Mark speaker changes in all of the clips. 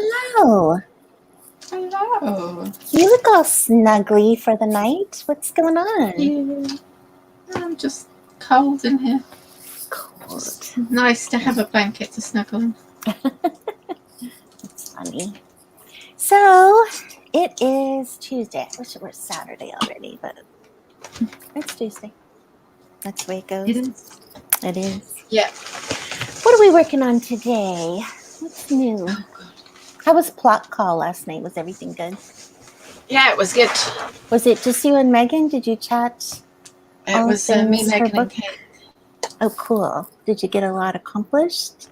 Speaker 1: Hello.
Speaker 2: Hello.
Speaker 1: You look all snuggly for the night. What's going on?
Speaker 2: Yeah. I'm just cold in here.
Speaker 1: Cold.
Speaker 2: Just nice to have a blanket to snuggle in.
Speaker 1: It's funny. So, it is Tuesday. I wish it were Saturday already, but it's Tuesday. That's the way it goes.
Speaker 2: It is.
Speaker 1: It is.
Speaker 2: Yeah.
Speaker 1: What are we working on today? What's new?
Speaker 2: Oh, God.
Speaker 1: How was Plot Call last night? Was everything good?
Speaker 2: Yeah, it was good.
Speaker 1: Was it just you and Megan? Did you chat?
Speaker 2: It was me,
Speaker 1: things her
Speaker 2: Megan, and
Speaker 1: book?
Speaker 2: Kate.
Speaker 1: Oh, cool. Did you get a lot accomplished?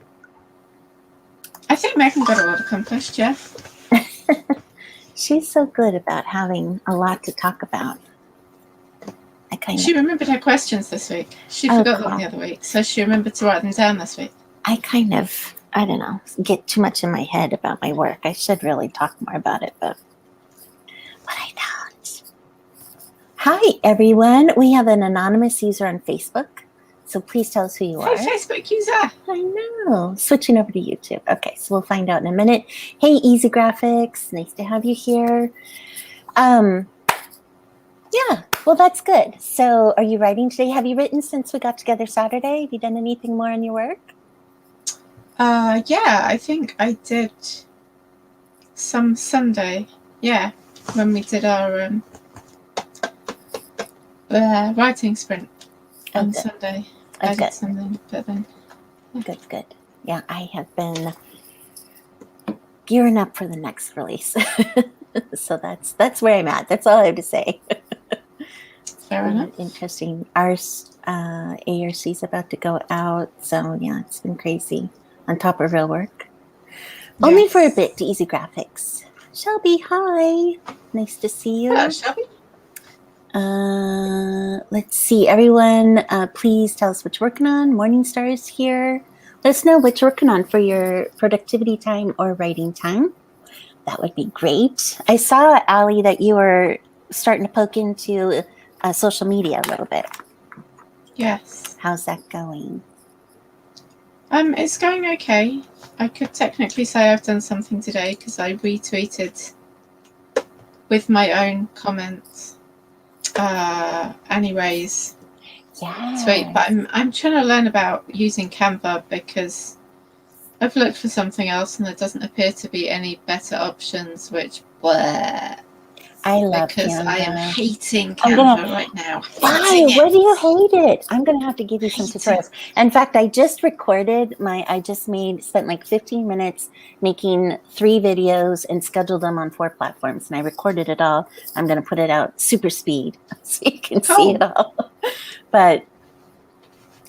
Speaker 2: I think Megan got a lot accomplished, yeah.
Speaker 1: She's so good about having a lot to talk about.
Speaker 2: She remembered her questions this week. She forgot them the other week, so she remembered to write them down this week.
Speaker 1: I don't know, get too much in my head about my work. I should really talk more about it, but I don't. Hi, everyone. We have an anonymous user on Facebook, so please tell us who you are.
Speaker 2: Hey, Facebook user.
Speaker 1: I know. Switching over to YouTube. Okay, so we'll find out in a minute. Hey, Easy Graphics. Nice to have you here. Yeah, well, that's good. So are you writing today? Have you written since we got together Saturday? Have you done anything more on your work?
Speaker 2: Yeah, I think I did some Sunday. Yeah, when we did our writing sprint on Sunday. I did something, but then...
Speaker 1: Good. Yeah, I have been gearing up for the next release. So that's where I'm at. That's all I have to say.
Speaker 2: Fair enough.
Speaker 1: Interesting. Our ARC is about to go out, so yeah, it's been crazy. On top of real work. Yes. Only for a bit to Easy Graphics. Shelby, hi. Nice to see you.
Speaker 2: Hello, Shelby.
Speaker 1: Let's see, everyone. Please tell us what you're working on. Morningstar is here. Let us know what you're working on for your productivity time or writing time. That would be great. I saw, Allie, that you were starting to poke into social media a little bit.
Speaker 2: Yes.
Speaker 1: How's that going?
Speaker 2: It's going okay. I could technically say I've done something today because I retweeted with my own comments Annie Ray's tweet. But I'm trying to learn about using Canva because I've looked for something else and there doesn't appear to be any better options, which
Speaker 1: I love
Speaker 2: because
Speaker 1: Canva.
Speaker 2: I am hating Canva right now.
Speaker 1: Why? Why do you hate it? I'm going to have to give you some tutorials. In fact, I just recorded spent like 15 minutes making 3 videos and scheduled them on 4 platforms. And I recorded it all. I'm going to put it out super speed so you can see it all. But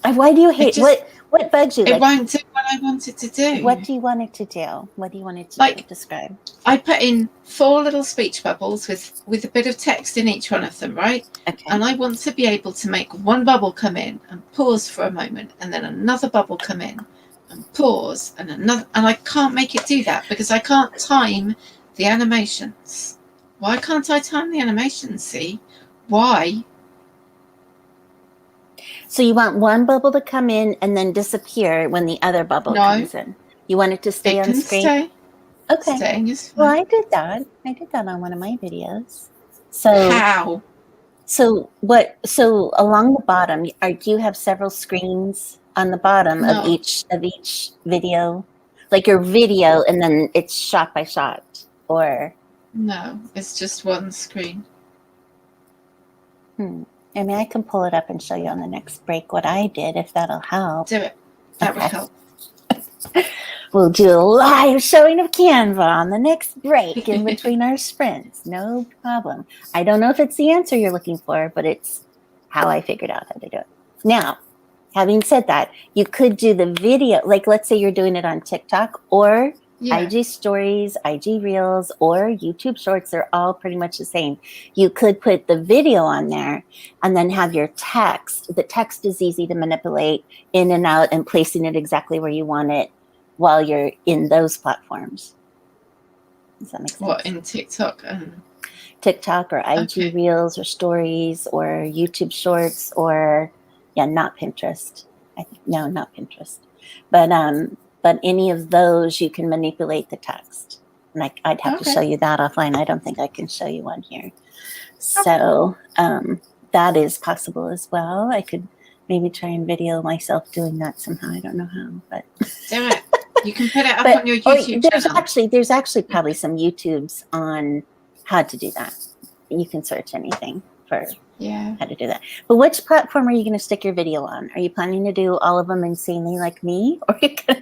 Speaker 1: why do you hate it? What bugs you?
Speaker 2: It won't do what I want it to do.
Speaker 1: What do you want it to do? What do you want it to do? Describe.
Speaker 2: I put in 4 little speech bubbles with a bit of text in each one of them, right?
Speaker 1: Okay.
Speaker 2: And I want to be able to make one bubble come in and pause for a moment, and then another bubble come in and pause, and another. And I can't make it do that because I can't time the animations. Why can't I time the animations? See? Why?
Speaker 1: So you want one bubble to come in and then disappear when the other bubble comes in. You want it to stay on screen?
Speaker 2: Stay.
Speaker 1: Okay.
Speaker 2: Staying is fine.
Speaker 1: Well, I did that. I did that on one of my videos. So
Speaker 2: how?
Speaker 1: So along the bottom, do you have several screens on the bottom of each video? Like your video and then it's shot by shot, or?
Speaker 2: No, it's just one screen.
Speaker 1: I mean, I can pull it up and show you on the next break what I did, if that'll help.
Speaker 2: Do it. That would help.
Speaker 1: We'll do a live showing of Canva on the next break in between our sprints. No problem. I don't know if it's the answer you're looking for, but it's how I figured out how to do it. Now, having said that, you could do the video, like let's say you're doing it on TikTok or IG stories, IG reels, or YouTube shorts. They're all pretty much the same. You could put the video on there and then have your text. The text is easy to manipulate in and out and placing it exactly where you want it while you're in those platforms. Does that make sense?
Speaker 2: What, in TikTok?
Speaker 1: TikTok or IG reels or stories or YouTube shorts or, not Pinterest. No, not Pinterest. But any of those, you can manipulate the text. Like I'd have to
Speaker 2: Okay.
Speaker 1: show you that offline. I don't think I can show you one here. So that is possible as well. I could maybe try and video myself doing that somehow. I don't know how, but
Speaker 2: Do it. You can put it up
Speaker 1: but
Speaker 2: on your YouTube channel.
Speaker 1: there's actually probably some YouTubes on how to do that. You can search anything for
Speaker 2: Yeah.
Speaker 1: how to do that. But which platform are you going to stick your video on? Are you planning to do all of them insanely like me, or are you going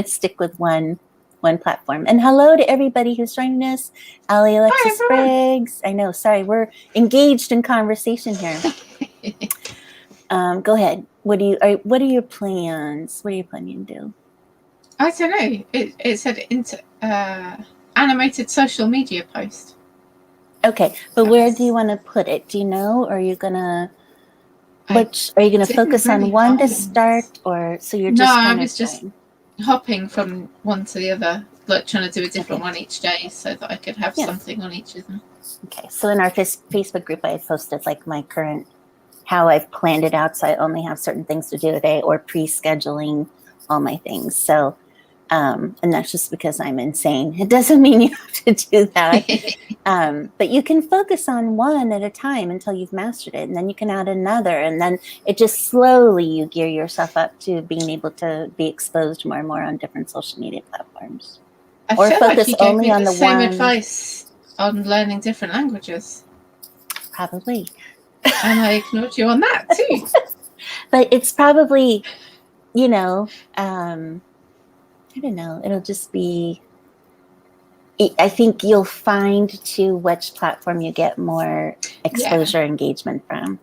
Speaker 1: to stick with one platform? And hello to everybody who's joining us. Ali, Alexa
Speaker 2: Hi, everyone.
Speaker 1: Spriggs. I know. Sorry, we're engaged in conversation here. Go ahead. What are your plans? What are you planning to do?
Speaker 2: I don't know. It said animated social media post.
Speaker 1: Okay, but where do you want to put it? Do you know, or are you gonna focus on
Speaker 2: really
Speaker 1: one to
Speaker 2: find.
Speaker 1: start, or so you're
Speaker 2: No,
Speaker 1: just
Speaker 2: I
Speaker 1: kind of
Speaker 2: was just hopping from one to the other, like trying to do a different one each day so that I could have something on each of them.
Speaker 1: Okay, so in our Facebook group, I posted like my current, how I've planned it out, so I only have certain things to do a day, or pre-scheduling all my things. So, and that's just because I'm insane. It doesn't mean you have to do that. But you can focus on one at a time until you've mastered it, and then you can add another, and then it just slowly you gear yourself up to being able to be exposed more and more on different social media platforms.
Speaker 2: I
Speaker 1: or
Speaker 2: feel
Speaker 1: focus
Speaker 2: like you gave
Speaker 1: only
Speaker 2: me
Speaker 1: on
Speaker 2: the
Speaker 1: the
Speaker 2: same
Speaker 1: one.
Speaker 2: advice on learning different languages.
Speaker 1: Probably.
Speaker 2: And I ignored you on that too.
Speaker 1: But it's probably, I don't know. It'll just be, I think you'll find to which platform you get more exposure engagement from.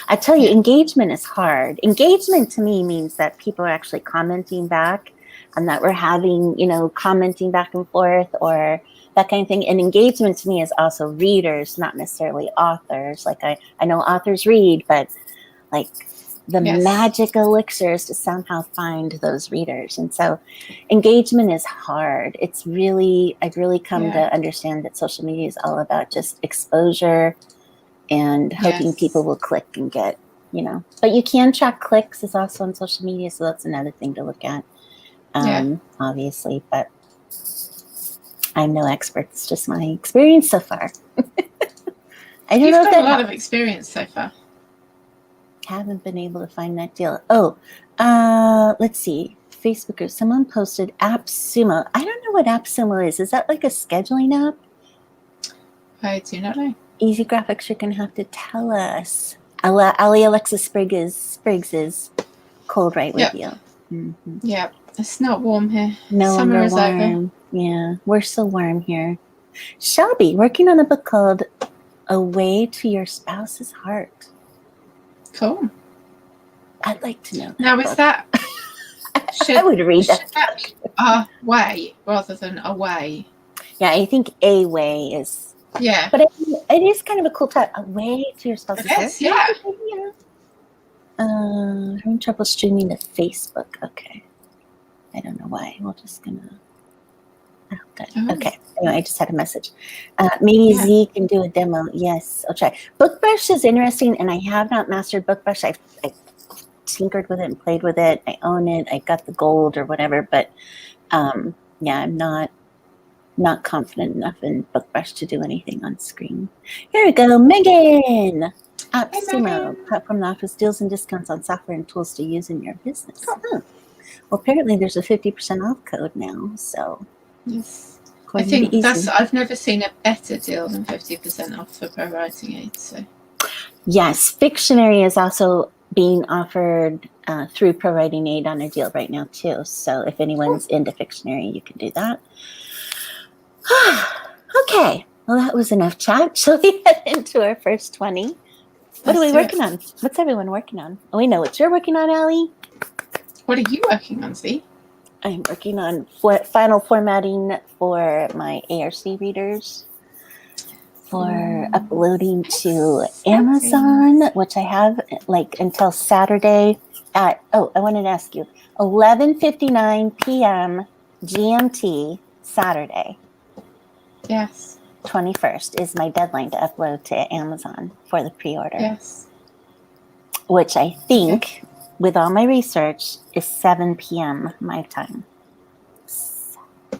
Speaker 1: I tell you, engagement is hard. Engagement to me means that people are actually commenting back, and that we're having, commenting back and forth, or that kind of thing. And engagement to me is also readers, not necessarily authors. Like I know authors read, but like the magic elixir is to somehow find those readers. And so engagement is hard. I've really come to understand that social media is all about just exposure and hoping people will click and get, but you can track clicks is also on social media. So that's another thing to look at, obviously, but I'm no expert. It's just my experience so far. I don't know if
Speaker 2: that a lot of experience so far.
Speaker 1: Haven't been able to find that deal. Let's see. Facebook group. Someone posted AppSumo. I don't know what AppSumo is. Is that like a scheduling app?
Speaker 2: I do not know.
Speaker 1: Easy Graphics, you're going to have to tell us. Ali Alexa Spriggs is cold right with you.
Speaker 2: Mm-hmm. Yeah, it's not warm here.
Speaker 1: No,
Speaker 2: summer is
Speaker 1: warm.
Speaker 2: over.
Speaker 1: Yeah, we're so warm here. Shelby, working on a book called A Way to Your Spouse's Heart.
Speaker 2: Cool.
Speaker 1: I'd like to know that.
Speaker 2: Now, is that...
Speaker 1: I would read that.
Speaker 2: A way rather than away.
Speaker 1: Yeah, I think a way is...
Speaker 2: Yeah.
Speaker 1: But it is kind of a cool title. A Way to Your Spouse's Heart.
Speaker 2: Yeah.
Speaker 1: Having trouble streaming to Facebook. Okay. I don't know why. We're just gonna... Oh, good. Okay. Anyway, I just had a message. Maybe Z can do a demo. Yes, I'll try. BookBrush is interesting, and I have not mastered BookBrush. I tinkered with it and played with it. I own it. I got the gold or whatever, but I'm not confident enough in BookBrush to do anything on screen. Here we go, Megan. AppSumo, platform that offers deals and discounts on software and tools to use in your business.
Speaker 2: Cool.
Speaker 1: Huh. Well, apparently there's a 50% off code now, so.
Speaker 2: Yes. I think I've never seen a better deal than 50% off for Pro Writing Aid. So.
Speaker 1: Yes, Fictionary is also being offered through Pro Writing Aid on a deal right now too. So if anyone's into Fictionary, you can do that. Okay, well that was enough chat. Shall we head into our first 20? What are we working on? What's everyone working on? Oh, we know what you're working on, Ali.
Speaker 2: What are you working on, Z?
Speaker 1: I'm working on final formatting for my ARC readers for uploading to Amazon, which I have like until Saturday at, I wanted to ask you, 11:59 p.m. GMT Saturday.
Speaker 2: Yes.
Speaker 1: 21st is my deadline to upload to Amazon for the pre-order.
Speaker 2: Yes.
Speaker 1: Which I think, with all my research, is 7 p.m. my time.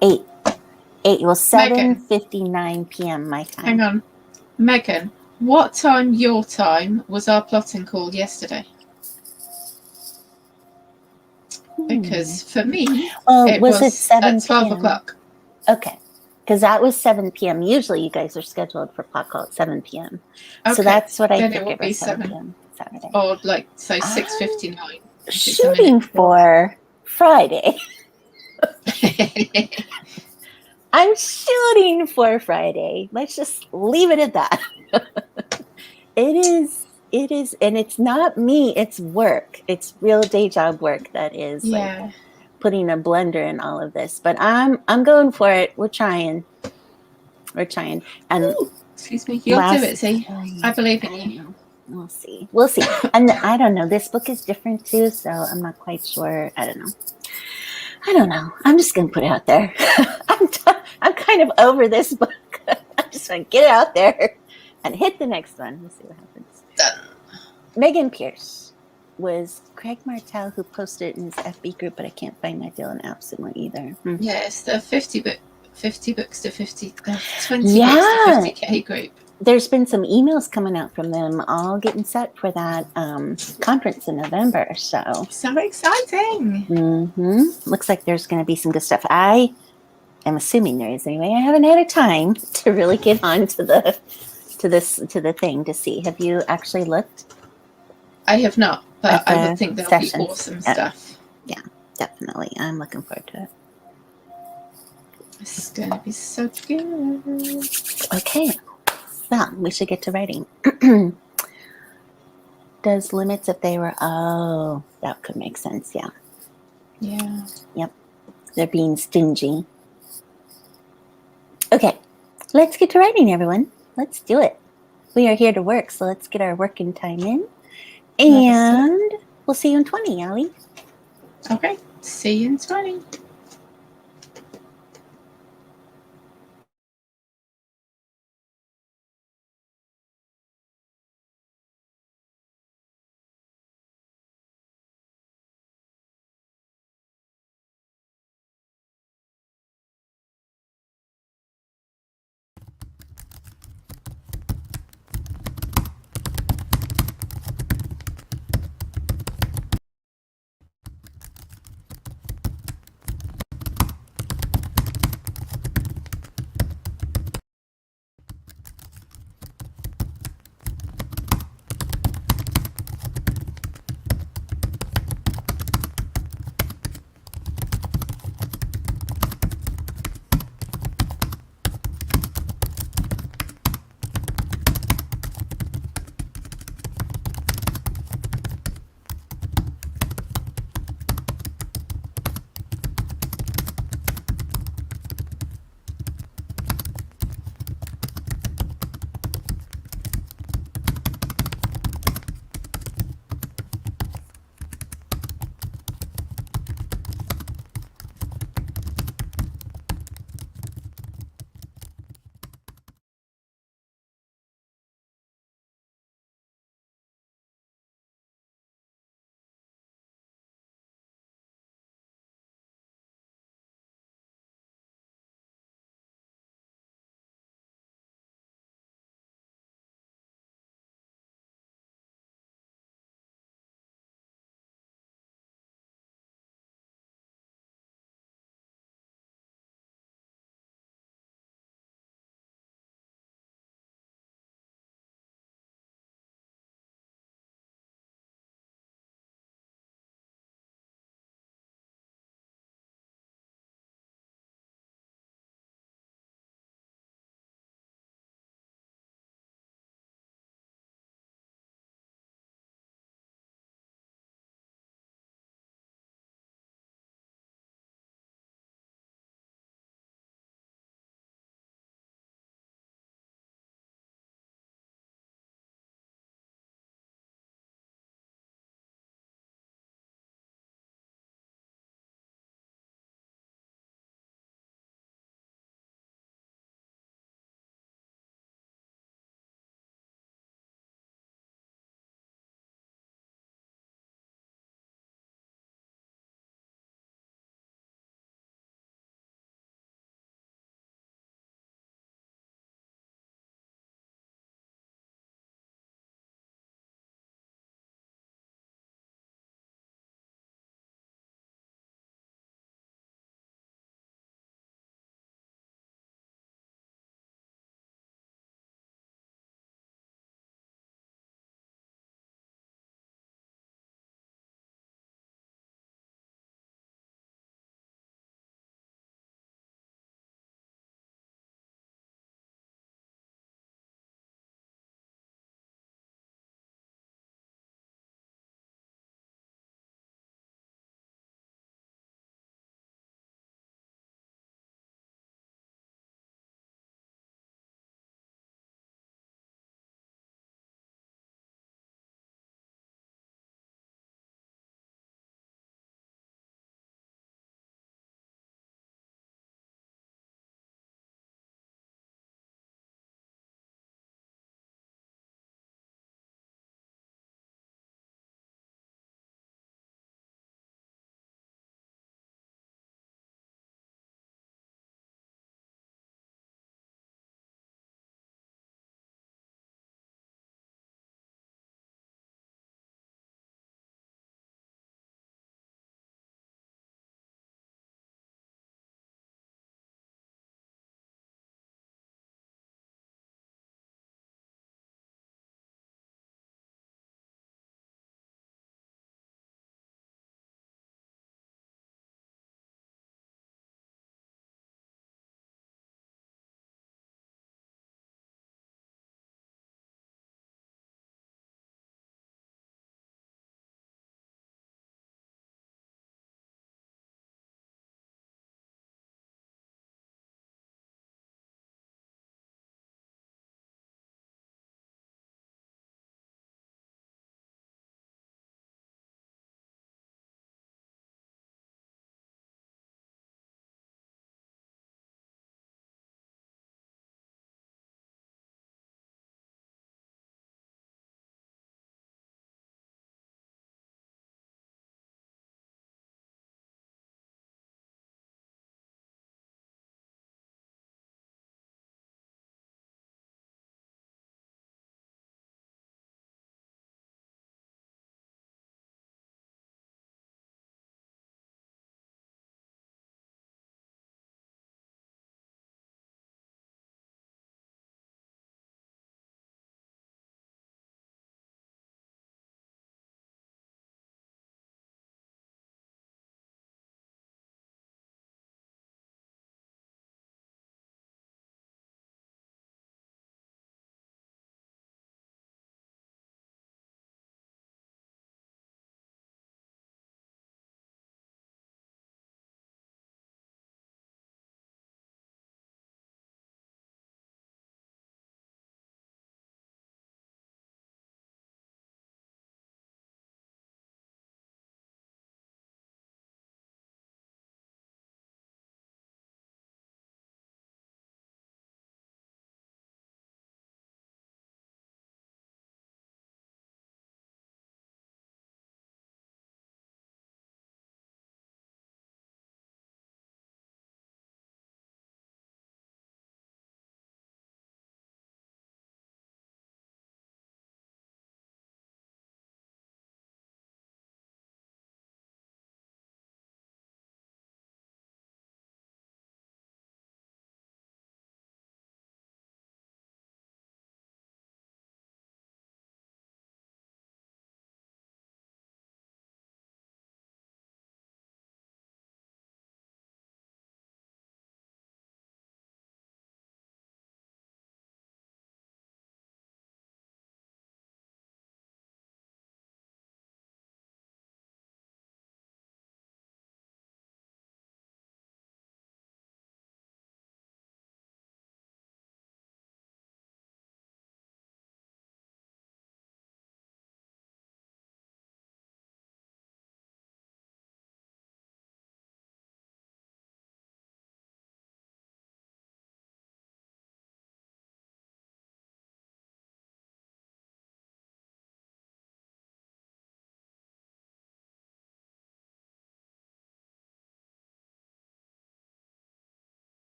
Speaker 1: 8
Speaker 2: Megan.
Speaker 1: 7:59 p.m. my time.
Speaker 2: Hang on. Megan, what time your time was our plotting call yesterday? Because for me, it
Speaker 1: was it 7
Speaker 2: at 12
Speaker 1: p.m.?
Speaker 2: o'clock.
Speaker 1: Okay. Because that was 7 p.m. Usually you guys are scheduled for plot call at 7 p.m.
Speaker 2: Okay.
Speaker 1: So that's what I
Speaker 2: Then it
Speaker 1: figured
Speaker 2: will be
Speaker 1: was 7
Speaker 2: 7.
Speaker 1: p.m. Saturday.
Speaker 2: Or like, say, 6:59.
Speaker 1: Shooting for Friday. I'm shooting for Friday. Let's just leave it at that. It is, and it's not me, it's work. It's real day job work that is like putting a blender in all of this. But I'm going for it. We're trying. And
Speaker 2: ooh, excuse me, you'll do it, see. I believe in you.
Speaker 1: We'll see. And I don't know. This book is different too, so I'm not quite sure. I don't know. I'm just gonna put it out there. I'm kind of over this book. I'm just gonna get it out there and hit the next one. We'll see what happens.
Speaker 2: Done.
Speaker 1: Megan Pierce was Craig Martell who posted it in his FB group, but I can't find my Dylan Absent one either.
Speaker 2: Yes, the 20 books to 50K group.
Speaker 1: There's been some emails coming out from them all getting set for that conference in November. So
Speaker 2: exciting.
Speaker 1: Looks like there's going to be some good stuff. I am assuming there is anyway. I haven't had a time to really get on to the thing to see. Have you actually looked?
Speaker 2: I have not, but I would think there'll be awesome stuff.
Speaker 1: Yeah, definitely. I'm looking forward to it.
Speaker 2: This is going to be so good.
Speaker 1: Okay. Well, we should get to writing. Does limits if they were... Oh, that could make sense, yeah.
Speaker 2: Yeah.
Speaker 1: Yep. They're being stingy. Okay. Let's get to writing, everyone. Let's do it. We are here to work, so let's get our working time in. And we'll see you in 20, Allie.
Speaker 2: Okay. See you in 20.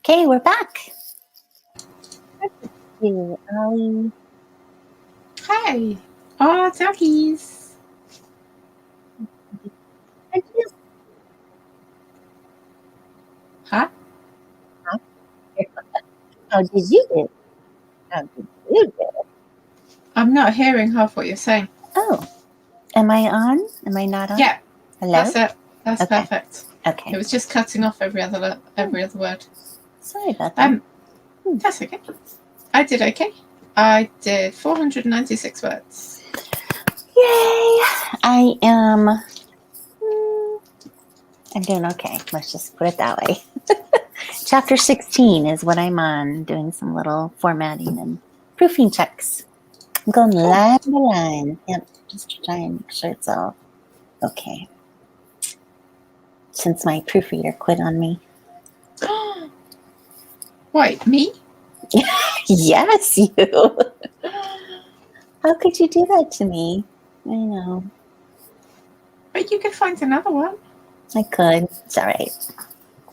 Speaker 1: Okay, we're back. You, Ollie.
Speaker 2: Hi. Oh, doggies. Huh?
Speaker 1: How did you do? How did you do?
Speaker 2: I'm not hearing half what you're saying.
Speaker 1: Oh, am I on? Am I not on?
Speaker 2: Yeah,
Speaker 1: Hello?
Speaker 2: that's it. That's
Speaker 1: Okay.
Speaker 2: perfect.
Speaker 1: Okay.
Speaker 2: It was just cutting off every other word.
Speaker 1: Sorry about that.
Speaker 2: That's okay. I did okay. I did 496 words.
Speaker 1: Yay! I'm doing okay. Let's just put it that way. Chapter 16 is what I'm on, doing some little formatting and proofing checks. I'm going line by line. Yep, just to try and make sure it's all okay. Since my proofreader quit on me.
Speaker 2: Wait, me?
Speaker 1: Yes, you. How could you do that to me? I know.
Speaker 2: But you could find another one.
Speaker 1: I could. It's all right.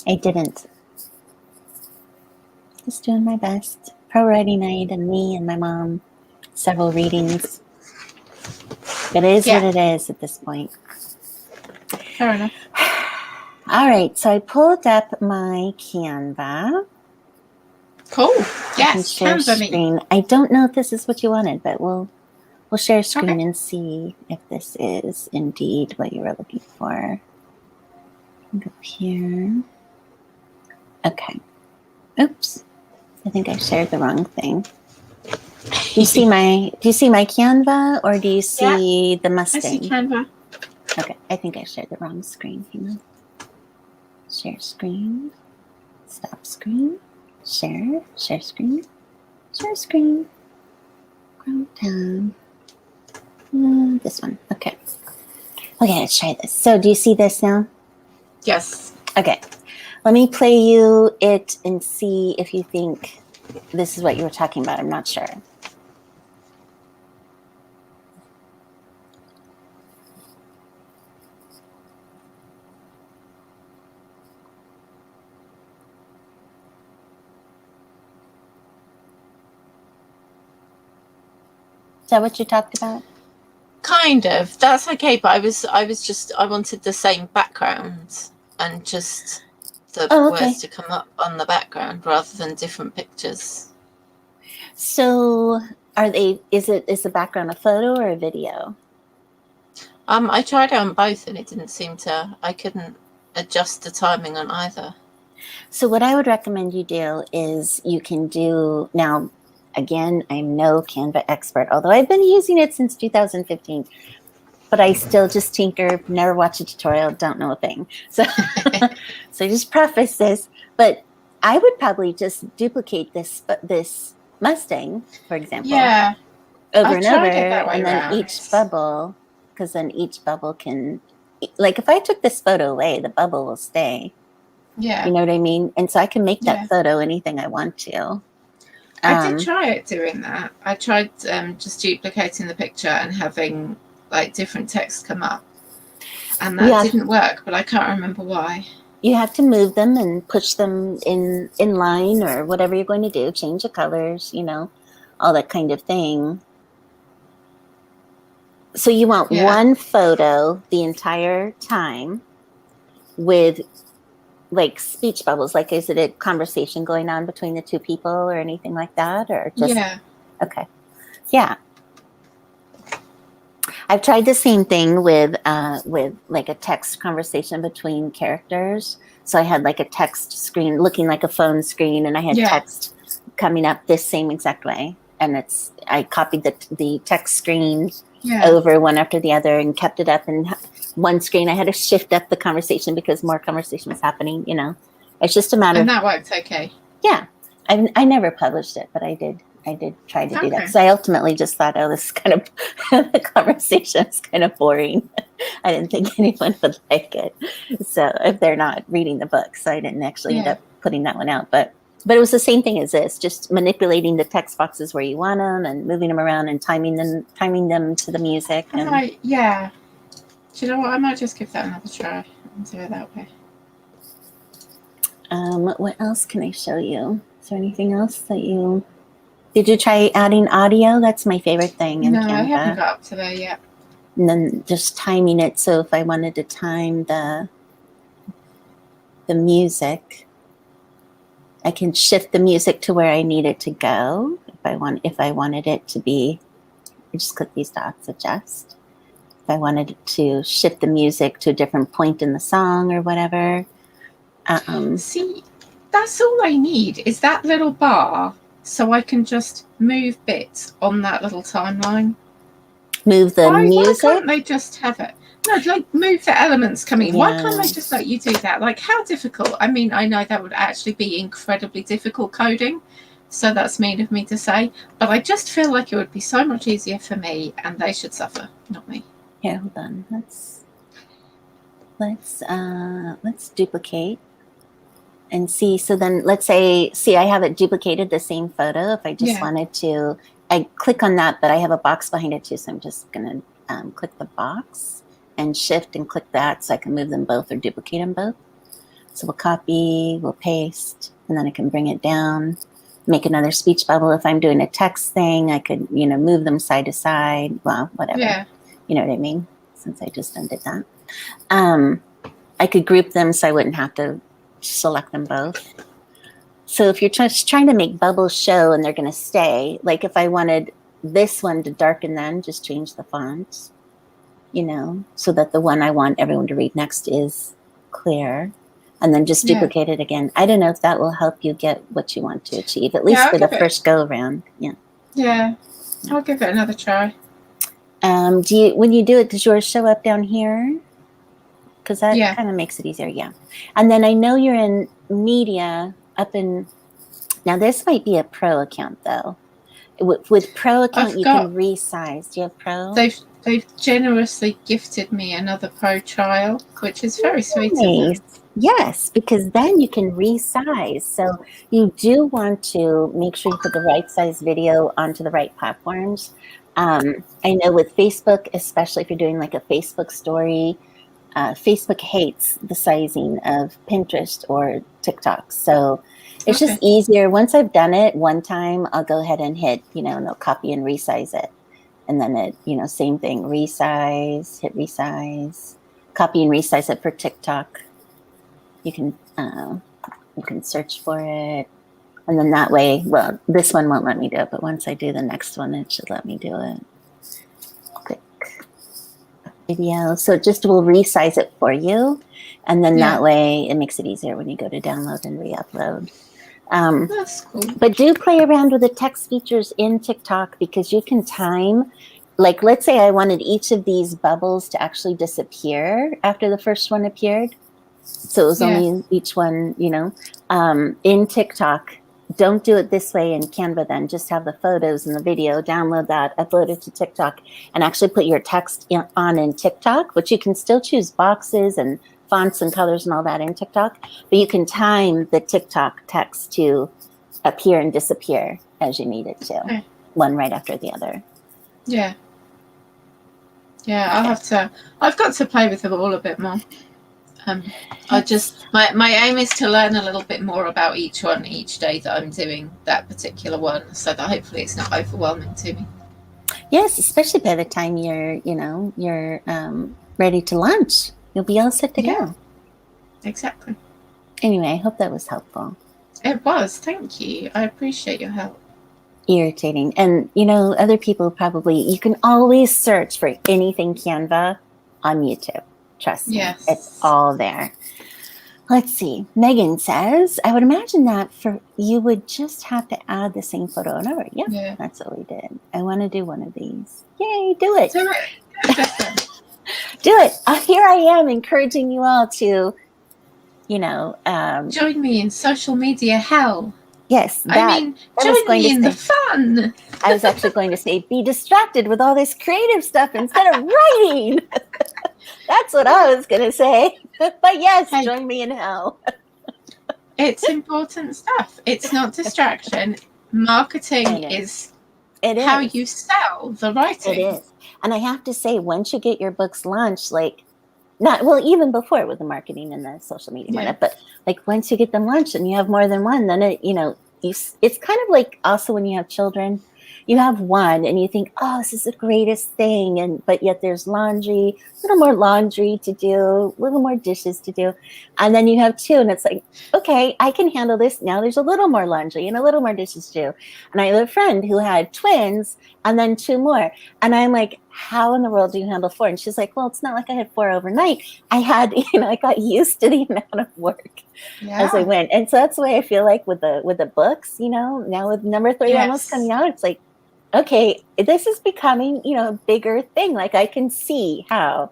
Speaker 1: I didn't. Just doing my best. Pro writing night and me and my mom. Several readings. It is what it is at this point.
Speaker 2: Fair enough.
Speaker 1: All right. So I pulled up my Canva.
Speaker 2: Cool.
Speaker 1: I can
Speaker 2: Yes,
Speaker 1: share
Speaker 2: Canva me.
Speaker 1: screen. I don't know if this is what you wanted, but we'll share screen
Speaker 2: Okay.
Speaker 1: and see if this is indeed what you were looking for. Go here. Okay. Oops. I think I shared the wrong thing. Do you see my Canva or do you see the
Speaker 2: I
Speaker 1: Mustang?
Speaker 2: see Canva.
Speaker 1: Okay, I think I shared the wrong screen. Hang on. Share screen. Stop screen. Share screen. Share screen. Scroll down. This one. Okay. Okay, let's try this. So do you see this now?
Speaker 2: Yes.
Speaker 1: Okay. Let me play you it and see if you think this is what you were talking about. I'm not sure. Is that what you talked about?
Speaker 3: Kind of. That's okay, but I wanted the same background and just the words to come up on the background rather than different pictures.
Speaker 1: So is the background a photo or a video?
Speaker 3: I tried it on both and it didn't seem to, I couldn't adjust the timing on either.
Speaker 1: So what I would recommend you do is you can do, now, again, I'm no Canva expert, although I've been using it since 2015, but I still just tinker, never watch a tutorial, don't know a thing. So, so just preface this, but I would probably just duplicate this Mustang, for example, over and over, and then each bubble, because then each bubble can, like if I took this photo away, the bubble will stay.
Speaker 2: Yeah.
Speaker 1: You know what I mean? And so I can make that photo anything I want to.
Speaker 2: I did try it doing that. I tried just duplicating the picture and having like different text come up. And that didn't work, but I can't remember why.
Speaker 1: You have to move them and push them in line or whatever you're going to do. Change the colors, you know, all that kind of thing. So you want one photo the entire time with like speech bubbles. Like, is it a conversation going on between the two people or anything like that? Or just, okay. Yeah. I've tried the same thing with like a text conversation between characters. So I had like a text screen looking like a phone screen and I had text coming up this same exact way. And I copied the text screen over one after the other and kept it up. And one screen, I had to shift up the conversation because more conversation was happening, you know. It's just a matter
Speaker 2: and that worked okay.
Speaker 1: Yeah. I never published it, but I did try to do that. So I ultimately just thought, oh, this is kind of, the conversation is kind of boring. I didn't think anyone would like it. So if they're not reading the book, so I didn't actually end up putting that one out. But it was the same thing as this, just manipulating the text boxes where you want them and moving them around and timing them to the music.
Speaker 2: Do you know what? I might just give that another try and do it that way.
Speaker 1: What else can I show you? Is there anything else that you... Did you try adding audio? That's my favorite thing in
Speaker 2: No,
Speaker 1: Canva.
Speaker 2: I haven't got up to there yet.
Speaker 1: And then just timing it. So if I wanted to time the music, I can shift the music to where I need it to go. If I wanted it to be, I just click these dots, adjust. If I wanted to shift the music to a different point in the song or whatever.
Speaker 2: See, that's all I need is that little bar so I can just move bits on that little timeline.
Speaker 1: Move the music?
Speaker 2: Why can't they just have it? No, like move the elements coming in.
Speaker 1: Yeah.
Speaker 2: Why can't they just let you do that? Like, how difficult? I mean, I know that would actually be incredibly difficult coding, so that's mean of me to say, but I just feel like it would be so much easier for me, and they should suffer, not me.
Speaker 1: Here, hold on. Let's duplicate and see. So then let's say, I have it duplicated the same photo. If I just wanted to, I click on that, but I have a box behind it too. So I'm just going to click the box and shift and click that so I can move them both or duplicate them both. So we'll copy, we'll paste, and then I can bring it down, make another speech bubble. If I'm doing a text thing, I could, move them side to side. Well, whatever. Yeah. You know what I mean? Since I just undid that. I could group them so I wouldn't have to select them both. So if you're just trying to make bubbles show and they're going to stay, like if I wanted this one to darken them, just change the font, so that the one I want everyone to read next is clear, and then just duplicate it again. I don't know if that will help you get what you want to achieve, at least for the first go around.
Speaker 2: Yeah, I'll give it another try.
Speaker 1: When you do it, does yours show up down here? Because that kind of makes it easier. Yeah. And then I know you're in media now this might be a pro account though. With pro account, you can resize. Do you have pro?
Speaker 2: They've generously gifted me another pro trial, which is very sweet of them.
Speaker 1: Yes, because then you can resize. So you do want to make sure you put the right size video onto the right platforms. I know with Facebook, especially if you're doing like a Facebook story, Facebook hates the sizing of Pinterest or TikTok. So it's just easier. Once I've done it one time, I'll go ahead and hit, and I'll copy and resize it. And then it, same thing, resize, hit resize, copy and resize it for TikTok. You can search for it. And then that way, well, this one won't let me do it, but once I do the next one, it should let me do it. Click video. So it just will resize it for you. And then that way it makes it easier when you go to download and re-upload.
Speaker 2: That's cool.
Speaker 1: But do play around with the text features in TikTok because you can time, like let's say I wanted each of these bubbles to actually disappear after the first one appeared. So it was only each one, in TikTok. Don't do it this way in Canva then. Just have the photos and the video, download that, upload it to TikTok, and actually put your text on in TikTok, which you can still choose boxes and fonts and colors and all that in TikTok, but you can time the TikTok text to appear and disappear as you need it to, one right after the other.
Speaker 2: Yeah. Yeah, I've got to play with them all a bit more. My aim is to learn a little bit more about each one each day that I'm doing that particular one, so that hopefully it's not overwhelming to me.
Speaker 1: Yes, especially by the time you're ready to launch, you'll be all set to go.
Speaker 2: Exactly.
Speaker 1: Anyway, I hope that was helpful.
Speaker 2: It was. Thank you. I appreciate your help.
Speaker 1: Irritating. And, other people probably, you can always search for anything Canva on YouTube. Trust me.
Speaker 2: Yes.
Speaker 1: It's all there. Let's see. Megan says, I would imagine that you would just have to add the same photo and over. Yeah, that's what we did. I want to do one of these. Yay, do it.
Speaker 2: Do it.
Speaker 1: Do it. Here I am encouraging you all to,
Speaker 2: join me in social media hell.
Speaker 1: Yes.
Speaker 2: Join me in the fun.
Speaker 1: I was actually going to say, be distracted with all this creative stuff instead of writing. That's what I was going to say. But yes, join me in hell.
Speaker 2: It's important stuff. It's not distraction. Marketing is how you sell the writing.
Speaker 1: It is. And I have to say, once you get your books launched, like Not well, even before with the marketing and the social media,
Speaker 2: Yeah.
Speaker 1: but like once you get them launched and you have more than one, then it's kind of like also when you have children, you have one and you think, oh, this is the greatest thing, but yet there's laundry, a little more laundry to do, a little more dishes to do, and then you have two, and it's like, okay, I can handle this. Now there's a little more laundry and a little more dishes to do. And I have a friend who had twins and then two more, and I'm like, how in the world do you handle four? And she's like, well, it's not like I had four overnight. I had, I got used to the amount of work as I went. And so that's the way I feel like with the books, now with number 3 almost coming out, it's like, okay, this is becoming, a bigger thing. Like I can see how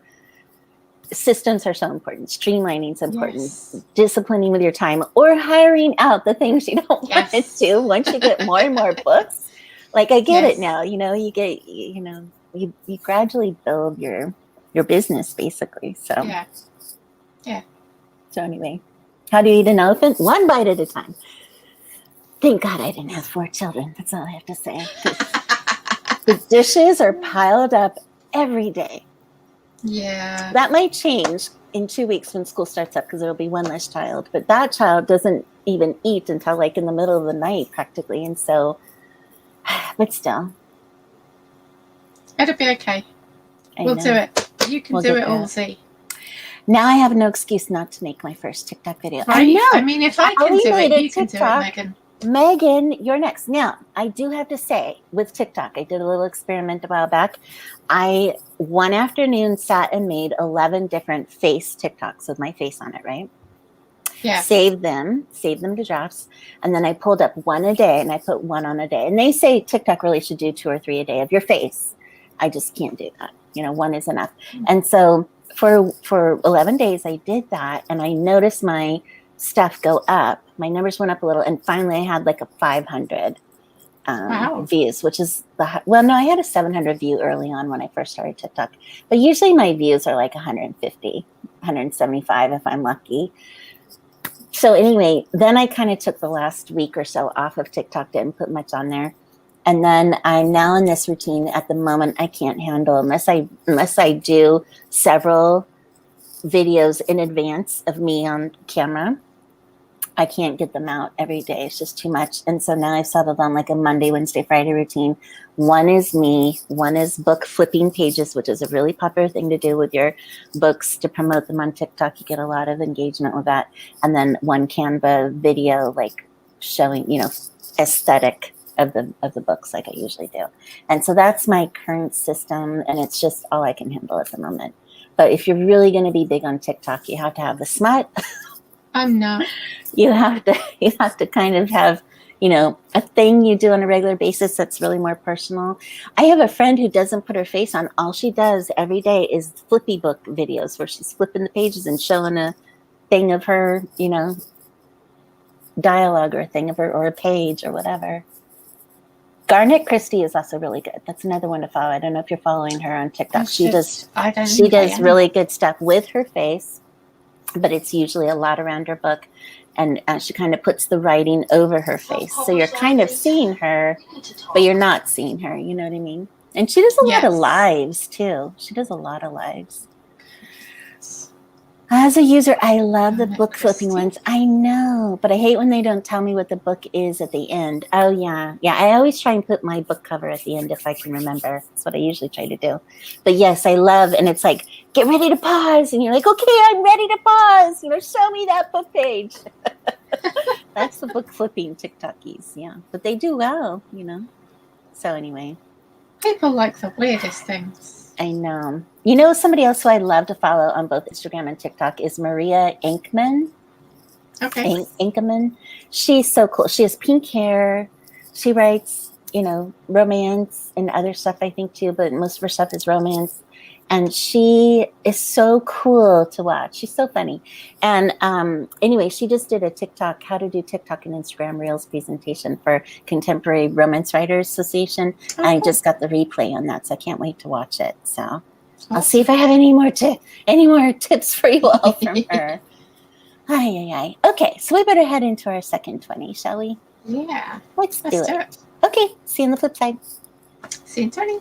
Speaker 1: systems are so important, streamlining is important, disciplining with your time, or hiring out the things you don't want to do once you get more and more books. Like I get it now, you get, you gradually build your business basically. So
Speaker 2: yeah.
Speaker 1: So anyway, how do you eat an elephant? One bite at a time. Thank God I didn't have 4 children. That's all I have to say. The dishes are piled up every day.
Speaker 2: Yeah.
Speaker 1: That might change in 2 weeks when school starts up because there'll be one less child. But that child doesn't even eat until like in the middle of the night practically. And so, but still.
Speaker 2: It'll be okay. We'll do it. You can do it all, Z.
Speaker 1: Now I have no excuse not to make my first TikTok video.
Speaker 2: Right? I know. I mean, if I can do it, you can do it, Megan.
Speaker 1: Megan, you're next. Now, I do have to say, with TikTok, I did a little experiment a while back. I, one afternoon, sat and made 11 different face TikToks with my face on it, right?
Speaker 2: Yeah.
Speaker 1: Saved them to drafts. And then I pulled up one a day, and I put one on a day. And they say TikTok really should do 2 or 3 a day of your face. I just can't do that. One is enough. And so for 11 days, I did that, and I noticed my stuff go up. My numbers went up a little, and finally I had like a 500 views, which is I had a 700 view early on when I first started TikTok, but usually my views are like 150, 175 if I'm lucky. So anyway, then I kind of took the last week or so off of TikTok, didn't put much on there. And then I'm now in this routine. At the moment, I can't handle unless I do several videos in advance of me on camera. I can't get them out every day. It's just too much. And so now I've settled on like a Monday, Wednesday, Friday routine. One is me. One is book flipping pages, which is a really popular thing to do with your books to promote them on TikTok. You get a lot of engagement with that. And then one Canva video, like showing, aesthetic of the books like I usually do. And so that's my current system, and it's just all I can handle at the moment. But if you're really going to be big on TikTok, you have to have the smut.
Speaker 2: I'm not.
Speaker 1: You have to kind of have, a thing you do on a regular basis that's really more personal. I have a friend who doesn't put her face on. All she does every day is flippy book videos where she's flipping the pages and showing a thing of her, dialogue or a thing of her or a page or whatever. Garnet Christie is also really good. That's another one to follow. I don't know if you're following her on TikTok. She does really good stuff with her face, but it's usually a lot around her book, and she kind of puts the writing over her face. So you're kind of seeing her, but you're not seeing her. You know what I mean? And she does a lot of lives too. She does a lot of lives. As a user, I love the book flipping ones. I know, but I hate when they don't tell me what the book is at the end. Oh, yeah. Yeah, I always try and put my book cover at the end if I can remember. That's what I usually try to do. But yes, I love, and it's like, get ready to pause. And you're like, okay, I'm ready to pause. Show me that book page. That's the book flipping TikTokies, yeah. But they do well, So anyway.
Speaker 2: People like the weirdest things.
Speaker 1: I know. Somebody else who I love to follow on both Instagram and TikTok is Maria Inkman.
Speaker 2: Okay.
Speaker 1: Inkman. She's so cool. She has pink hair. She writes, romance and other stuff, I think, too, but most of her stuff is romance. And she is so cool to watch. She's so funny. And anyway, she just did a TikTok, how to do TikTok and Instagram Reels presentation for Contemporary Romance Writers Association. And I just got the replay on that, so I can't wait to watch it. So I'll see if I have any more tips for you all from her. Okay, so we better head into our second 20, shall we?
Speaker 2: Yeah.
Speaker 1: Let's do it. Okay, see you on the flip side.
Speaker 2: See you, 20.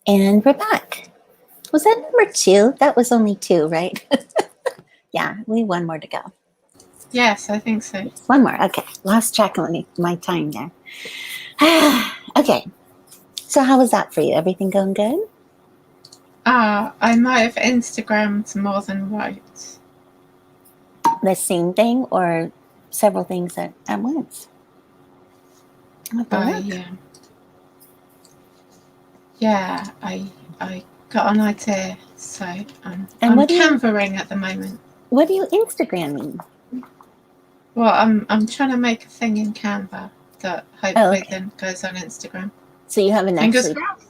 Speaker 1: And we're back. Was that number 2? That was only 2, right? Yeah, we have one more to go.
Speaker 2: Yes, I think so.
Speaker 1: One more. Okay. Lost track of my time there. Okay. So how was that for you? Everything going good?
Speaker 2: I might have Instagrammed more than wrote.
Speaker 1: The same thing or several things at once? I'll have to look.
Speaker 2: Yeah, I got an idea, so
Speaker 1: And
Speaker 2: I'm
Speaker 1: what do you-
Speaker 2: canvaring at the moment.
Speaker 1: What do you Instagramming?
Speaker 2: Well, I'm trying to make a thing in Canva that hopefully
Speaker 1: okay.
Speaker 2: then goes on Instagram.
Speaker 1: So you haven't
Speaker 2: Fingers
Speaker 1: actually.
Speaker 2: crossed.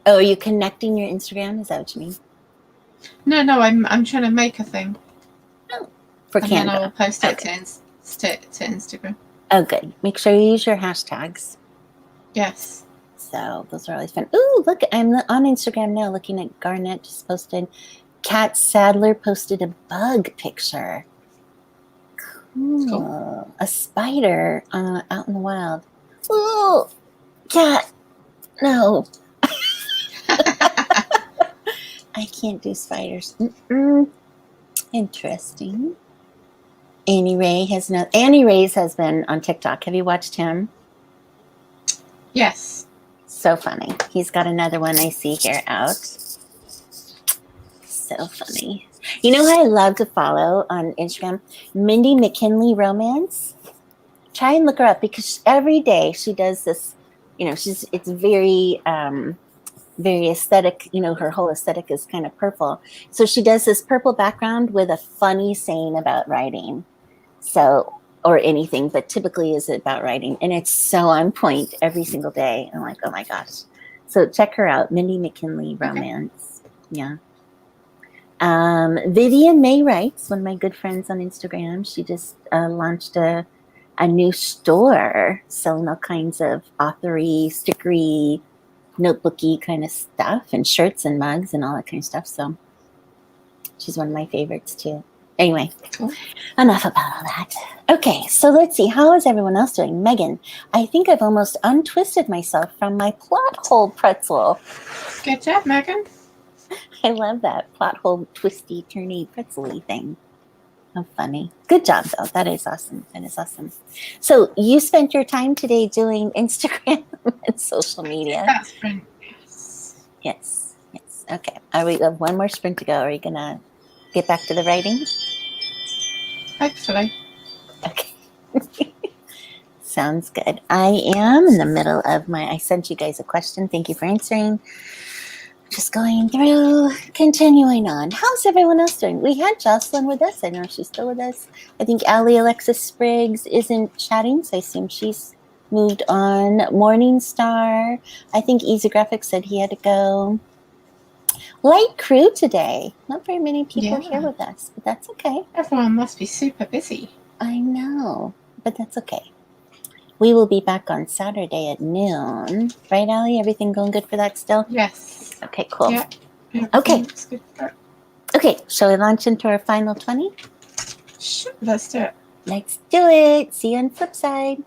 Speaker 1: Oh, are you connecting your Instagram? Is that what you mean?
Speaker 2: No, I'm trying to make a thing.
Speaker 1: For
Speaker 2: And then I will
Speaker 1: Canva.
Speaker 2: post it
Speaker 1: Okay.
Speaker 2: to Instagram.
Speaker 1: Oh, good. Make sure you use your hashtags.
Speaker 2: Yes.
Speaker 1: So those are always fun. Ooh, look, I'm on Instagram now looking at Garnet just posted. Kat Sadler posted a bug picture. Cool. A spider out in the wild. Ooh, Kat, no. I can't do spiders. Interesting. Annie Ray's has been on TikTok. Have you watched him?
Speaker 2: Yes.
Speaker 1: So funny. He's got another one I see here out. So funny. You know who I love to follow on Instagram? Mindy McKinley Romance. Try and look her up because every day she does this, it's very very aesthetic, her whole aesthetic is kind of purple. So she does this purple background with a funny saying about writing. So, or anything, but typically is about writing. And it's so on point every single day. I'm like, oh my gosh. So check her out, Mindy McKinley Romance. Okay. Yeah. Vivian May Writes, one of my good friends on Instagram. She just launched a new store selling all kinds of authory, stickery, notebooky kind of stuff and shirts and mugs and all that kind of stuff. So she's one of my favorites too. Anyway, cool. Enough about all that. Okay, so let's see. How is everyone else doing? Megan, I think I've almost untwisted myself from my plot hole pretzel.
Speaker 2: Good job, Megan.
Speaker 1: I love that plot hole twisty, turny, pretzel-y thing. How funny. Good job, though. That is awesome. That is awesome. So you spent your time today doing Instagram and social media.
Speaker 2: That's sprint.
Speaker 1: Yes. Yes. Okay. We have one more sprint to go. Are you going to get back to the writing?
Speaker 2: Hopefully.
Speaker 1: Okay. Sounds good. I am in the middle of I sent you guys a question. Thank you for answering. Just going through, continuing on. How's everyone else doing? We had Jocelyn with us. I know she's still with us. I think Allie Alexis Spriggs isn't chatting, so I assume she's moved on. Morningstar. I think Easy Graphics said he had to go. Light crew today. Not very many people here with us, but that's okay.
Speaker 2: Everyone must be super busy.
Speaker 1: I know, but that's okay. We will be back on Saturday at noon. Right, Allie? Everything going good for that still?
Speaker 2: Yes.
Speaker 1: Okay, cool.
Speaker 2: Yeah.
Speaker 1: Okay.
Speaker 2: Good.
Speaker 1: Okay, shall we launch into our final 20?
Speaker 2: Sure, let's do it.
Speaker 1: Let's do it. See you on the flip side.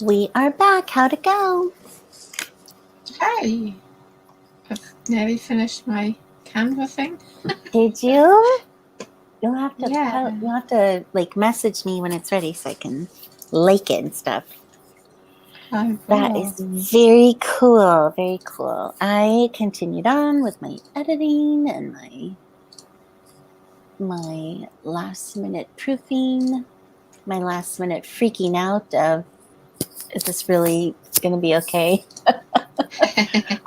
Speaker 1: We are back. How'd it go?
Speaker 2: Hey, I've nearly finished my Canva thing.
Speaker 1: Did you? You'll have to
Speaker 2: Yeah.
Speaker 1: you'll have to like message me when it's ready so I can like it and stuff.
Speaker 2: I
Speaker 1: That
Speaker 2: will.
Speaker 1: is very cool. Very cool. I continued on with my editing and my last minute proofing, my last minute freaking out of, is this really going to be okay?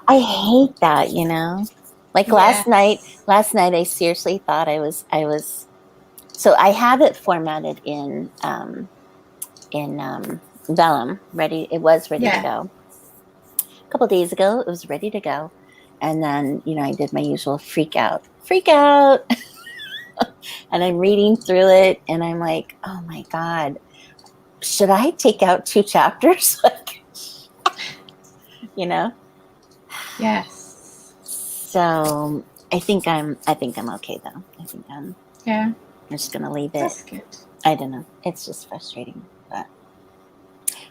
Speaker 1: I hate that, you know. Like last night I seriously thought I was so I have it formatted in Vellum, ready. It was ready to go. A couple days ago, it was ready to go, and then I did my usual freak out, and I'm reading through it, and I'm like, oh my god, should I take out 2 chapters? Like,
Speaker 2: Yes.
Speaker 1: So I think I'm okay though. I think I'm just gonna leave it.
Speaker 2: That's good.
Speaker 1: I don't know. It's just frustrating, but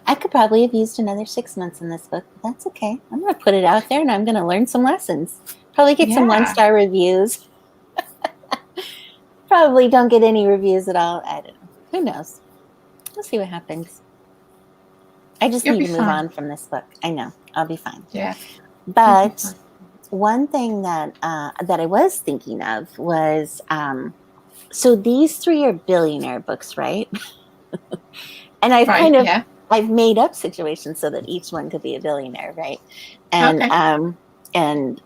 Speaker 1: I could probably have used another 6 months in this book, but that's okay. I'm gonna put it out there and I'm gonna learn some lessons. Probably get some 1-star reviews. Probably don't get any reviews at all. I don't know. Who knows? We'll see what happens. I just need to move on from this book. I know. I'll be fine.
Speaker 2: Yeah.
Speaker 1: But one thing that I was thinking of was, so these 3 are billionaire books, right? And I've I've made up situations so that each one could be a billionaire, right? And and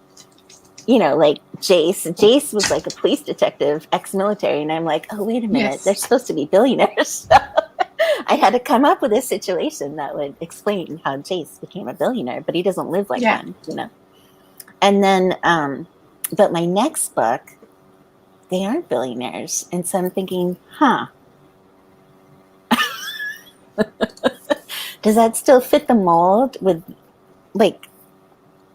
Speaker 1: like Jace was like a police detective, ex-military, and I'm like, oh wait a minute, they're supposed to be billionaires. So I had to come up with a situation that would explain how Jace became a billionaire, but he doesn't live like one, And then, but my next book, they aren't billionaires, and so I'm thinking, does that still fit the mold with like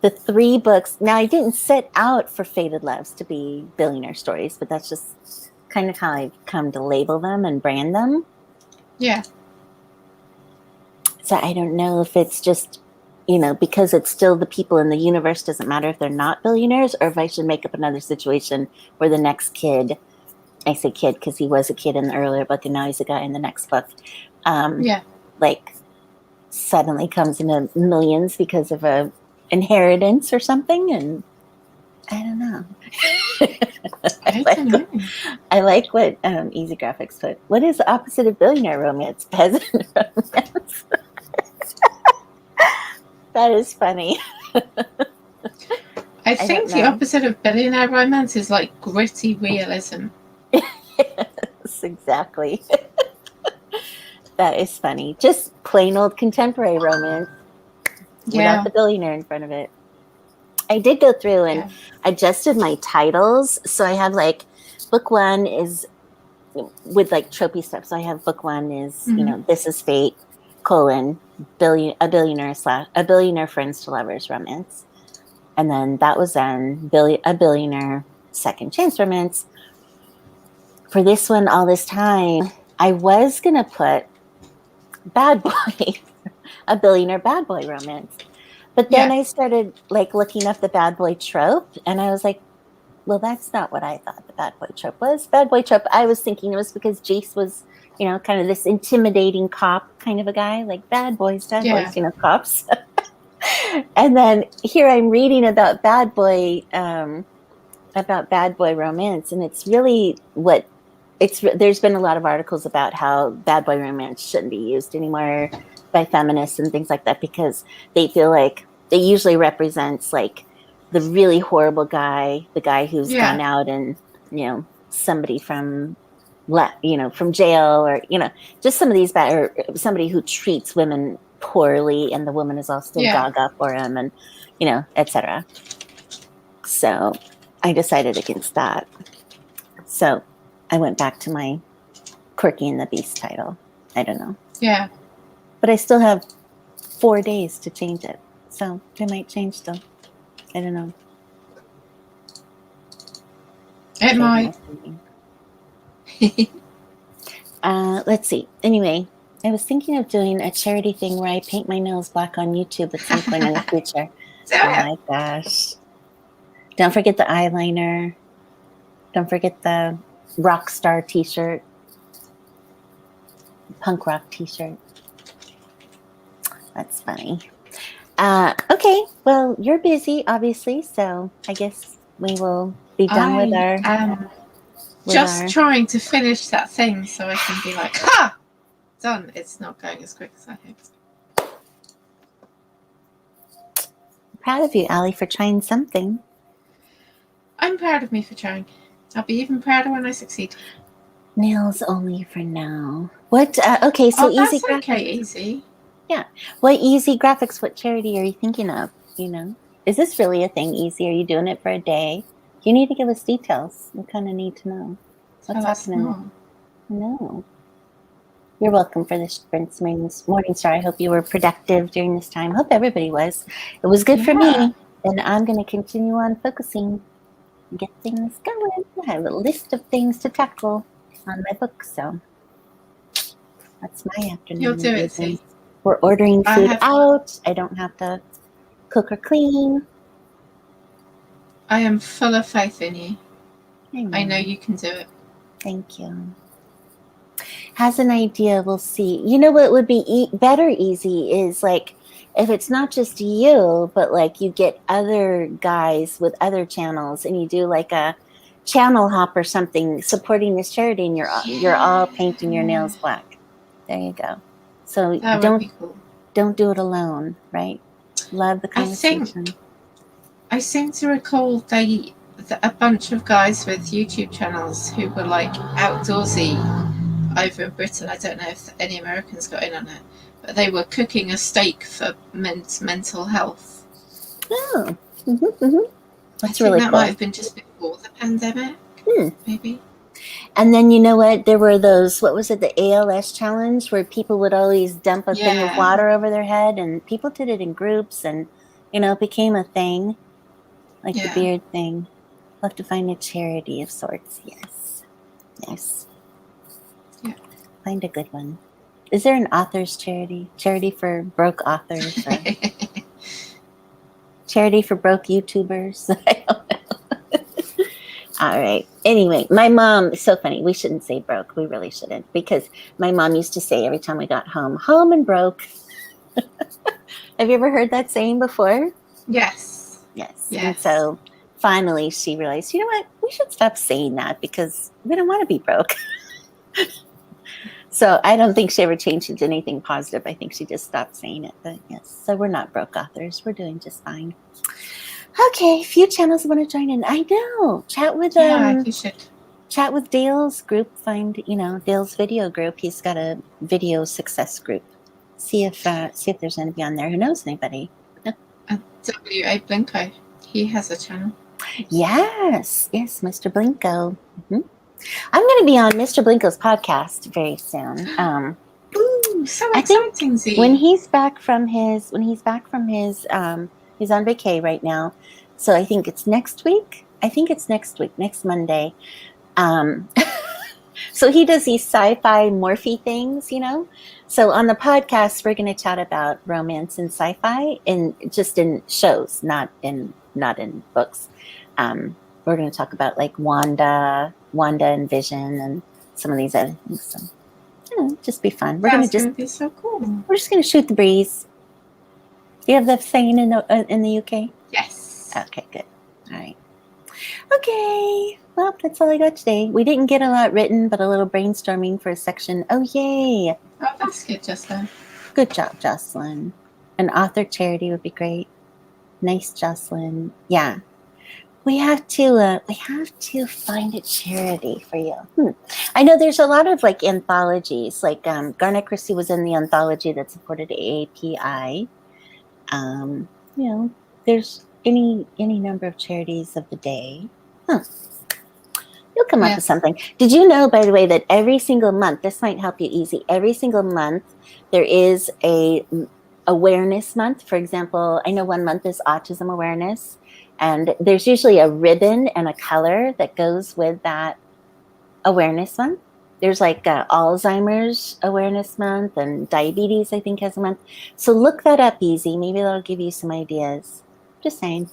Speaker 1: the 3 books? Now, I didn't set out for Fated Loves to be billionaire stories, but that's just kind of how I've come to label them and brand them.
Speaker 2: Yeah.
Speaker 1: So I don't know if it's just, because it's still the people in the universe, doesn't matter if they're not billionaires, or if I should make up another situation where the next kid, I say kid because he was a kid in the earlier book and now he's a guy in the next book, like suddenly comes into millions because of a inheritance or something. And I don't know. I like what Easy Graphics put. What is the opposite of billionaire romance? Peasant romance. That is funny.
Speaker 2: I think the opposite of billionaire romance is like gritty realism.
Speaker 1: Yes, exactly. That is funny. Just plain old contemporary romance without the billionaire in front of it. I did go through and adjusted my titles. So I have like book 1 is with like tropey stuff. So I have book 1 is, This Is Fate, : a billionaire friends to lovers romance. And then that was then a billionaire second chance romance. For this one, all this time, I was going to put bad boy, a billionaire bad boy romance. But then I started like looking up the bad boy trope, and I was like, well, that's not what I thought the bad boy trope was. Bad boy trope, I was thinking it was because Jace was, kind of this intimidating cop kind of a guy, like bad boys, cops. And then here I'm reading about bad boy romance, and it's really there's been a lot of articles about how bad boy romance shouldn't be used anymore by feminists and things like that, because they feel like it usually represents like the really horrible guy, the guy who's gone out and, somebody from jail, or, just some of these bad, or somebody who treats women poorly and the woman is all still gaga for him, and, etc. So I decided against that. So I went back to my Quirky and the Beast title. I don't know.
Speaker 2: Yeah.
Speaker 1: But I still have 4 days to change it. So they might change still. I don't know.
Speaker 2: It might.
Speaker 1: Let's see. Anyway, I was thinking of doing a charity thing where I paint my nails black on YouTube at some point in the future.
Speaker 2: Do
Speaker 1: Oh
Speaker 2: it.
Speaker 1: my gosh. Don't forget the eyeliner. Don't forget the rock star t-shirt. Punk rock t-shirt. That's funny. Okay, well, you're busy, obviously, so I guess we will be done with our...
Speaker 2: am
Speaker 1: with
Speaker 2: just
Speaker 1: our-
Speaker 2: trying to finish that thing so I can be like, ha! Done. It's not going as quick as I hoped.
Speaker 1: Proud of you, Allie, for trying something.
Speaker 2: I'm proud of me for trying. I'll be even prouder when I succeed.
Speaker 1: Nails only for now. What? Okay, so
Speaker 2: Oh, that's
Speaker 1: easy graphics.
Speaker 2: okay, easy.
Speaker 1: What easy graphics? What charity are you thinking of? You know, is this really a thing? Easy? Are you doing it for a day? You need to give us details. We kind of need to know what's
Speaker 2: Tell us
Speaker 1: happening.
Speaker 2: more.
Speaker 1: No. You're welcome for this Prince Morning Star. I hope you were productive during this time. Hope everybody was. It was good for
Speaker 2: Yeah.
Speaker 1: me. And I'm going to continue on focusing and get things going. I have a list of things to tackle on my book, so that's my afternoon.
Speaker 2: You'll do it,
Speaker 1: evening.
Speaker 2: T.
Speaker 1: We're ordering
Speaker 2: I
Speaker 1: food
Speaker 2: have-
Speaker 1: out. I don't have to cook or clean.
Speaker 2: I am full of faith in you. I know
Speaker 1: Mm.
Speaker 2: you can do it.
Speaker 1: Thank you. Has an idea, we'll see. You know what would be better easy is like if it's not just you, but like you get other guys with other channels and you do like a channel hop or something supporting this charity and you're all painting your nails black. There you go. So
Speaker 2: That would
Speaker 1: don't
Speaker 2: be cool.
Speaker 1: don't do it alone, right? Love the
Speaker 2: I think-
Speaker 1: conversation.
Speaker 2: I seem to recall a bunch of guys with YouTube channels who were like outdoorsy over in Britain. I don't know if any Americans got in on it, but they were cooking a steak for mental health.
Speaker 1: Oh, that's
Speaker 2: I think
Speaker 1: really
Speaker 2: that
Speaker 1: cool.
Speaker 2: might have been just before the pandemic, maybe.
Speaker 1: And then you know what? There were those, what was it, the ALS challenge where people would always dump a thing of
Speaker 2: Yeah.
Speaker 1: water over their head and people did it in groups and, you know, it became a thing, like the
Speaker 2: Yeah.
Speaker 1: beard thing. We'll have to find a charity of sorts. Yes. Yes.
Speaker 2: Yeah.
Speaker 1: Find a good one. Is there an author's charity? Charity for broke authors or charity for broke YouTubers? I don't know. All right. Anyway, my mom, so funny. We shouldn't say broke. We really shouldn't because my mom used to say every time we got home and broke. Have you ever heard that saying before?
Speaker 2: Yes.
Speaker 1: Yes.
Speaker 2: Yes.
Speaker 1: And so finally she realized, you know what? We should stop saying that because we don't want to be broke. So I don't think she ever changed it to anything positive. I think she just stopped saying it. But yes, so we're not broke authors. We're doing just fine. Okay, few channels want to join in. I know. Chat with
Speaker 2: Yeah, you should.
Speaker 1: chat with Dale's group. Find Dale's video group. He's got a video success group. See if there's anybody on there who knows anybody.
Speaker 2: W.A. Blinko. He has a channel.
Speaker 1: Yes, Mr. Blinko. I'm going to be on Mr. Blinko's podcast very soon.
Speaker 2: Ooh, so
Speaker 1: I think
Speaker 2: exciting, Z.
Speaker 1: When he's back from his, he's on vacay right now. So I think it's next week. Next Monday. So he does these sci-fi morphy things, So on the podcast, we're going to chat about romance and sci-fi just in shows, not in books. We're going to talk about like Wanda and Vision and some of these other things. So, just be fun. We're
Speaker 2: That's
Speaker 1: going
Speaker 2: going to be so cool.
Speaker 1: We're just going to shoot the breeze. Do you have that saying in the UK?
Speaker 2: Yes.
Speaker 1: Okay, good. All right. Okay. Well, that's all I got today. We didn't get a lot written, but a little brainstorming for a section. Oh, yay.
Speaker 2: Oh, that's good, Jocelyn.
Speaker 1: Good job, Jocelyn. An author charity would be great. Nice, Jocelyn. Yeah. We have to find a charity for you. I know there's a lot of like anthologies. Like Garnet Christie was in the anthology that supported AAPI. There's any number of charities of the day. You'll come up with something. Did you know, by the way, that every single month, this might help you easy, every single month there is a awareness month. For example, I know one month is autism awareness. And there's usually a ribbon and a color that goes with that awareness month. there's like Alzheimer's Awareness Month, and diabetes, I think, has a month. So look that up, easy. Maybe that'll give you some ideas. Just saying.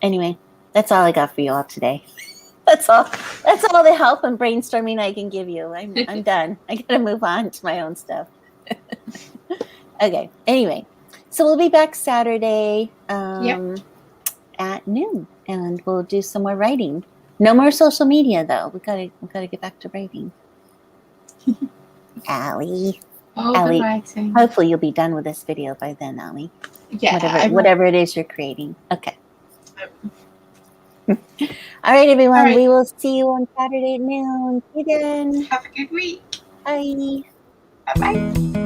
Speaker 1: Anyway, that's all I got for you all today. That's all the help and brainstorming I can give you. I'm done. I gotta move on to my own stuff. Okay. Anyway, so we'll be back Saturday at noon, and we'll do some more writing. No more social media, though. We gotta get back to writing. Allie.
Speaker 2: Oh,
Speaker 1: Allie,
Speaker 2: the writing.
Speaker 1: hopefully you'll be done with this video by then, Allie.
Speaker 2: Yeah.
Speaker 1: Whatever it is you're creating. Okay. All right, everyone.
Speaker 2: All right.
Speaker 1: We will see you on Saturday at noon. See you then.
Speaker 2: Have a good week.
Speaker 1: Bye.
Speaker 2: Bye bye.